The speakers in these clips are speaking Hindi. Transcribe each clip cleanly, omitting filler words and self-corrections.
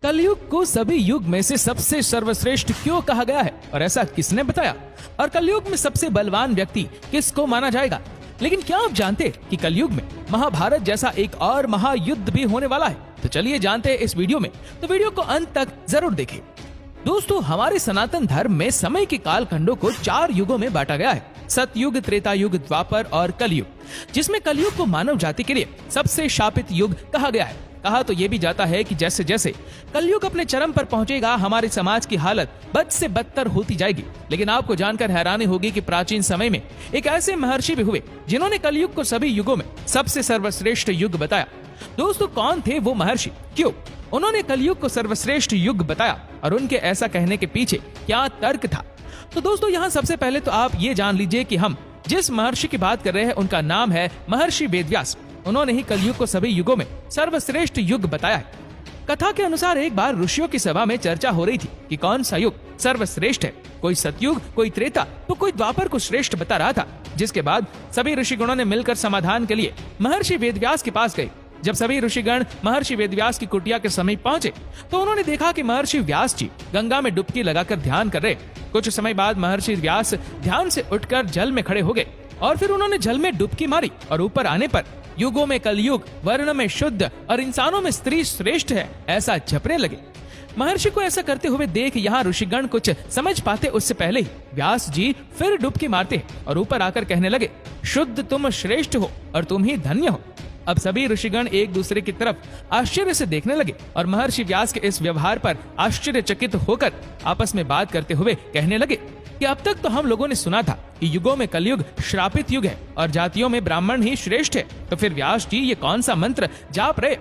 कलयुग को सभी युग में से सबसे सर्वश्रेष्ठ क्यों कहा गया है और ऐसा किसने बताया? और कलयुग में सबसे बलवान व्यक्ति किसको माना जाएगा? लेकिन क्या आप जानते हैं कि कलयुग में महाभारत जैसा एक और महायुद्ध भी होने वाला है? तो चलिए जानते हैं इस वीडियो में, तो वीडियो को अंत तक जरूर देखें। दोस्तों, हमारे सनातन धर्म में समय के कालखंडों को 4 युगों में बांटा गया है, सतयुग, त्रेता युग, द्वापर और कलयुग, जिसमें कलयुग को मानव जाति के लिए सबसे शापित युग कहा गया है। कहा तो ये भी जाता है कि जैसे जैसे कलयुग अपने चरम पर पहुंचेगा, हमारे समाज की हालत बद से बदतर होती जाएगी। लेकिन आपको जानकर हैरानी होगी कि प्राचीन समय में एक ऐसे महर्षि भी हुए जिन्होंने कलयुग को सभी युगों में सबसे सर्वश्रेष्ठ युग बताया। दोस्तों, कौन थे वो महर्षि? क्यों उन्होंने कलयुग को सर्वश्रेष्ठ युग बताया और उनके ऐसा कहने के पीछे क्या तर्क था? तो दोस्तों, यहाँ सबसे पहले तो आप ये जान लीजिए कि हम जिस महर्षि की बात कर रहे हैं उनका नाम है महर्षि वेदव्यास। उन्होंने ही कलयुग को सभी युगों में सर्वश्रेष्ठ युग बताया है। कथा के अनुसार एक बार ऋषियों की सभा में चर्चा हो रही थी कि कौन सा युग सर्वश्रेष्ठ है। कोई सतयुग, कोई त्रेता, तो कोई द्वापर को श्रेष्ठ बता रहा था। जिसके बाद सभी ऋषिगणों ने मिलकर समाधान के लिए महर्षि वेदव्यास के पास गए। जब सभी ऋषिगण महर्षि वेदव्यास की कुटिया के समीप पहुंचे तो उन्होंने देखा कि महर्षि व्यास जी गंगा में डुबकी लगाकर ध्यान कर रहे। कुछ समय बाद महर्षि व्यास ध्यान से उठकर जल में खड़े हो गए और फिर उन्होंने जल में डुबकी मारी और ऊपर आने पर युगों में कलयुग, वर्ण में शुद्ध और इंसानों में स्त्री श्रेष्ठ है, ऐसा जपने लगे। महर्षि को ऐसा करते हुए देख यहाँ ऋषिगण कुछ समझ पाते उससे पहले ही व्यास जी फिर डुबकी मारते और ऊपर आकर कहने लगे, शुद्ध तुम श्रेष्ठ हो और तुम ही धन्य हो। अब सभी ऋषिगण एक दूसरे की तरफ आश्चर्य से देखने लगे और महर्षि व्यास के इस व्यवहार पर आश्चर्यचकित होकर आपस में बात करते हुए कहने लगे कि अब तक तो हम लोगों ने सुना था कि युगों में कलयुग श्रापित युग है और जातियों में ब्राह्मण ही श्रेष्ठ है, तो फिर व्यास जी ये कौन सा मंत्र जाप रहे?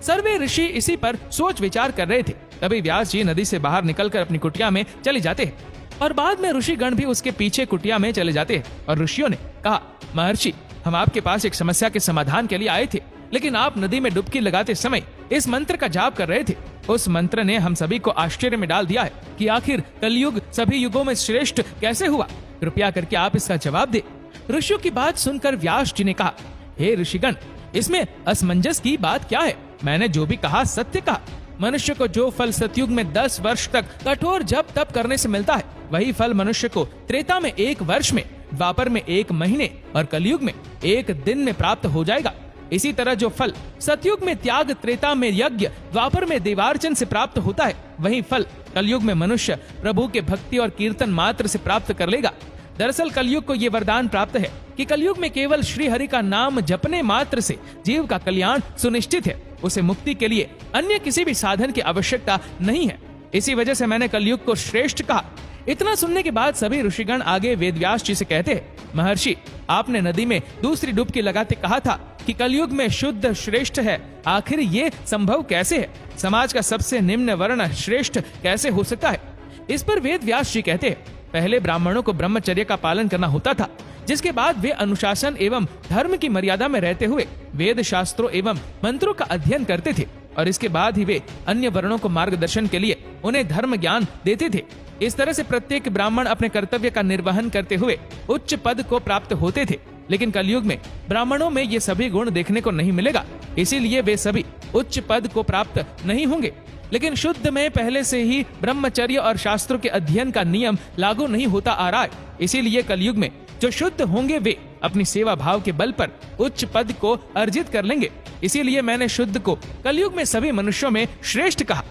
सर्वे ऋषि इसी पर सोच विचार कर रहे थे। तभी व्यास जी नदी से बाहर निकलकर अपनी कुटिया में चले जाते हैं और बाद में ऋषिगण भी उसके पीछे कुटिया में चले जाते हैं। और ऋषियों ने कहा, महर्षि, हम आपके पास एक समस्या के समाधान के लिए आए थे, लेकिन आप नदी में डुबकी लगाते समय इस मंत्र का जाप कर रहे थे। उस मंत्र ने हम सभी को आश्चर्य में डाल दिया है कि आखिर कलयुग सभी युगों में श्रेष्ठ कैसे हुआ? कृपया करके आप इसका जवाब दे। ऋषियों की बात सुनकर व्यास जी ने कहा, हे ऋषिगण, इसमें असमंजस की बात क्या है? मैंने जो भी कहा सत्य कहा। मनुष्य को जो फल सतयुग में 10 वर्ष तक कठोर जप तप करने से मिलता है, वही फल मनुष्य को त्रेता में 1 वर्ष में, द्वापर में 1 महीने और कलयुग में 1 दिन में प्राप्त हो जाएगा। इसी तरह जो फल सतयुग में त्याग, त्रेता में यज्ञ, द्वापर में देवार्चन से प्राप्त होता है, वही फल कलयुग में मनुष्य प्रभु के भक्ति और कीर्तन मात्र से प्राप्त कर लेगा। दरअसल कलयुग को ये वरदान प्राप्त है कि कलयुग में केवल श्री हरि का नाम जपने मात्र से जीव का कल्याण सुनिश्चित है। उसे मुक्ति के लिए अन्य किसी भी साधन की आवश्यकता नहीं है। इसी वजह से मैंने कलयुग को श्रेष्ठ कहा। इतना सुनने के बाद सभी ऋषिगण आगे वेदव्यास जी से कहते हैं, महर्षि, आपने नदी में दूसरी डुबकी लगाते कहा था कि कलयुग में शुद्ध श्रेष्ठ है। आखिर ये संभव कैसे है? समाज का सबसे निम्न वर्ण श्रेष्ठ कैसे हो सकता है? इस पर वेदव्यास जी कहते हैं, पहले ब्राह्मणों को ब्रह्मचर्य का पालन करना होता था, जिसके बाद वे अनुशासन एवं धर्म की मर्यादा में रहते हुए वेद शास्त्रों एवं मंत्रों का अध्ययन करते थे और इसके बाद ही वे अन्य वर्णों को मार्गदर्शन के लिए उन्हें धर्म ज्ञान देते थे। इस तरह से प्रत्येक ब्राह्मण अपने कर्तव्य का निर्वहन करते हुए उच्च पद को प्राप्त होते थे। लेकिन कलयुग में ब्राह्मणों में ये सभी गुण देखने को नहीं मिलेगा, इसीलिए वे सभी उच्च पद को प्राप्त नहीं होंगे। लेकिन शुद्ध में पहले से ही ब्रह्मचर्य और शास्त्रों के अध्ययन का नियम लागू नहीं होता आ रहा है, इसीलिए कलयुग में जो शुद्ध होंगे वे अपनी सेवा भाव के बल पर उच्च पद को अर्जित कर लेंगे। इसीलिए मैंने शुद्ध को कलयुग में सभी मनुष्यों में श्रेष्ठ कहा।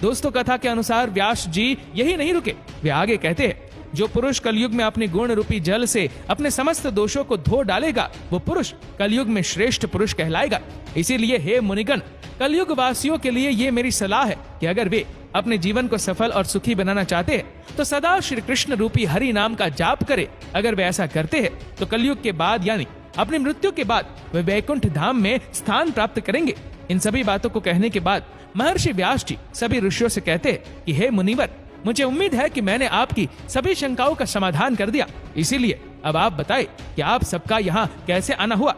दोस्तों, कथा के अनुसार व्यास जी यही नहीं रुके, वे आगे कहते हैं, जो पुरुष कलयुग में अपने गुण रूपी जल से अपने समस्त दोषों को धो डालेगा, वो पुरुष कलयुग में श्रेष्ठ पुरुष कहलाएगा। इसीलिए हे मुनिगण, कलयुग वासियों के लिए ये मेरी सलाह है कि अगर वे अपने जीवन को सफल और सुखी बनाना चाहते हैं तो सदा श्री कृष्ण रूपी हरि नाम का जाप करे। अगर वे ऐसा करते हैं तो कलयुग के बाद यानी अपनी मृत्यु के बाद वे वैकुंठ धाम में स्थान प्राप्त करेंगे। इन सभी बातों को कहने के बाद महर्षि व्यास जी सभी ऋषियों से कहते हैं कि हे मुनिवर, मुझे उम्मीद है कि मैंने आपकी सभी शंकाओं का समाधान कर दिया। इसीलिए अब आप बताएं कि आप सबका यहाँ कैसे आना हुआ?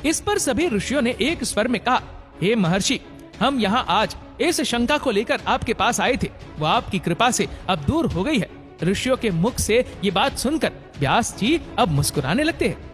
इस पर सभी ऋषियों ने एक स्वर में कहा, हे महर्षि, हम यहाँ आज इस शंका को लेकर आपके पास आए थे, वो आपकी कृपा से अब दूर हो गई है। ऋषियों के मुख से ये बात सुनकर व्यास जी अब मुस्कुराने लगते हैं।